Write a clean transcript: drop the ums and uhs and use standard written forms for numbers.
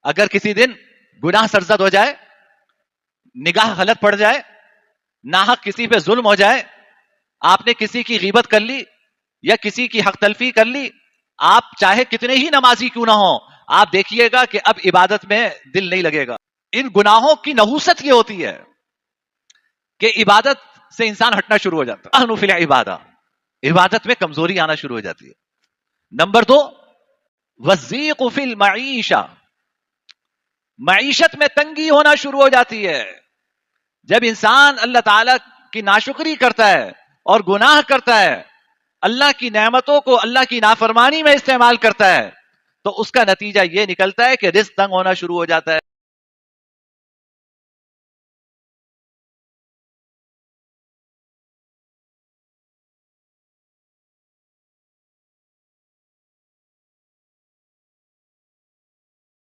अगर किसी दिन गुनाह सरजद हो जाए, निगाह गलत पड़ जाए, नाहक किसी पे जुल्म हो जाए, आपने किसी की गीबत कर ली या किसी की हक तलफी कर ली, आप चाहे कितने ही नमाजी क्यों ना हो, आप देखिएगा कि अब इबादत में दिल नहीं लगेगा। इन गुनाहों की नहूसत ये होती है कि इबादत से इंसान हटना शुरू हो जाता है। अनुफिल इबादत में कमजोरी आना शुरू हो जाती है। नंबर 2, वज़ीक़ फिल मईशा, मईशत में तंगी होना शुरू हो जाती है। जब इंसान अल्लाह ताला की नाशुक्री करता है और गुनाह करता है, अल्लाह की नेमतों को अल्लाह की नाफरमानी में इस्तेमाल करता है, तो उसका नतीजा यह निकलता है कि रिज़्क़ तंग होना शुरू हो जाता है।